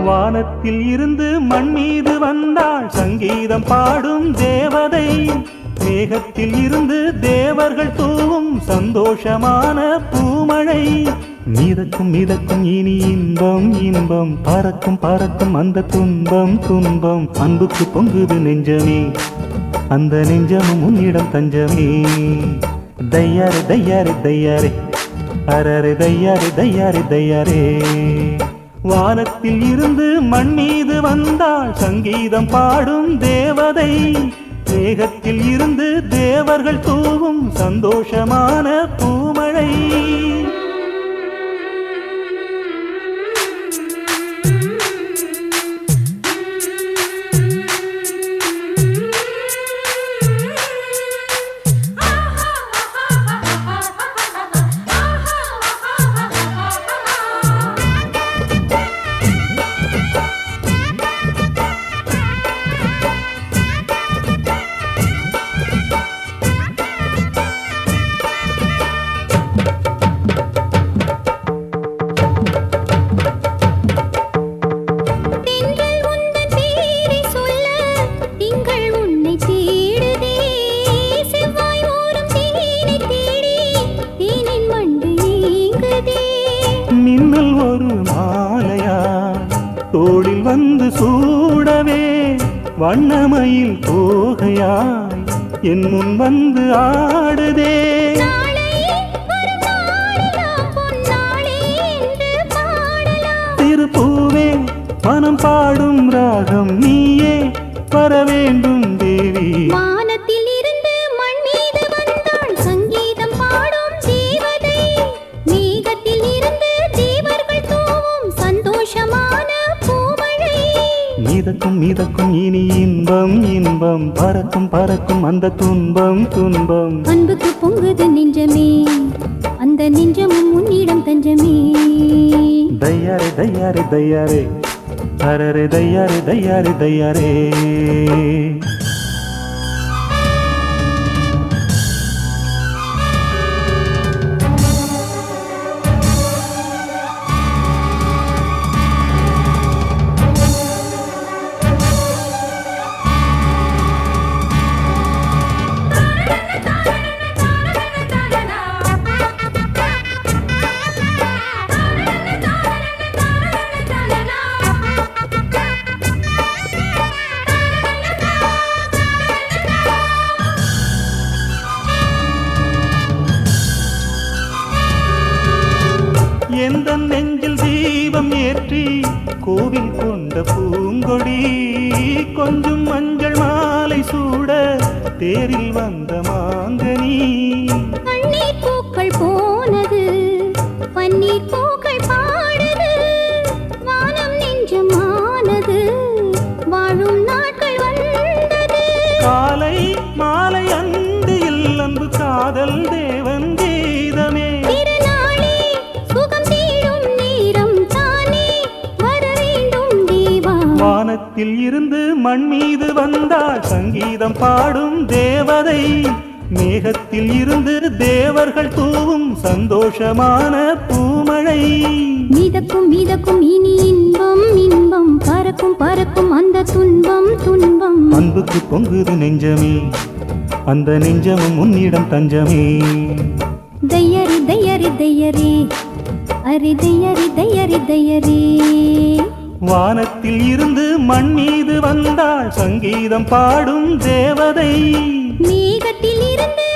வானத்தில் இருந்து மண் மீது வந்தாள் சங்கீதம் பாடும் தேவதை. மேகத்தில் இருந்து தேவர்கள் தூவும் சந்தோஷமான பூமழை. மிதக்கும் மிதக்கும் இனி இன்பம் இன்பம், பறக்கும் பறக்கும் அந்த துன்பம் துன்பம். அன்புக்கு பொங்குது நெஞ்சமே, அந்த நெஞ்சமும் உன்னிடம் தஞ்சமே. தையாரே தையாரே தையாரே, அரரே தையாரே தையாரே தையாரே. வானத்தில் இருந்து மண் மீது வந்தாள் சங்கீதம் பாடும் தேவதை. மேகத்தில் இருந்து தேவர்கள் தூவும் சந்தோஷமான பூமழை. மின்னல் ஒரு மாலையா தோளில் வந்து சூடவே, வண்ணமயில் தோகையாய் என் முன் வந்து ஆடுதே. திருப்பூவே மனம் பாடும் ராகம் நீயே வர வேண்டும் தேவி. வானத்தில் இருந்து மண் மீது வந்தாள் சங்கீதம் பாடும் தேவதை. மேகத்தில் இருந்து தேவர்கள் தூவும் சந்தோஷமான பூமழை. மிதக்கும் மிதக்கும் இனி இன்பம் இன்பம், பறக்கும் பறக்கும் அந்த துன்பம் துன்பம். அன்புக்கு பொங்குது நெஞ்சமே, அந்த நெஞ்சமும் உன்னிடம் தஞ்சமே. தையாரே தையாரே தையாரே, அரரே தையாரே தையாரே தையாரே. எந்த நெஞ்சில் தீபம் ஏற்றி கோவில் கொண்ட பூங்கொடி, கொஞ்சம் மஞ்சள் மாலை சூட தேரில் வந்த மாங்கனி. கண்ணீர் பூக்கள் போனது, பன்னீர் பூக்கள் பாடுது. வானம் நெஞ்சமானது, வாழும் நாட்கள் வந்தது. காலை மாலை அந்தியில் அன்பு காதல் தேவன் கீதமே. வானத்தில் இருந்து மண் மீது வந்தாள் சங்கீதம் பாடும் தேவதை. மேகத்தில் இருந்து தேவர்கள் தூவும் சந்தோஷமான பூமழை. மிதக்கும் மிதக்கும் இனி இன்பம் இன்பம், பறக்கும் பறக்கும் அந்த துன்பம் துன்பம். அன்புக்கு பொங்குது நெஞ்சமே, அந்த நெஞ்சமும் உன்னிடம் தஞ்சமே. தையரி தையரி தையரி, அரி தையரி தையரி தையரி. வானத்தில் இருந்து மண் மீது வந்தாள் சங்கீதம் பாடும் தேவதை. மேகத்தில் இருந்து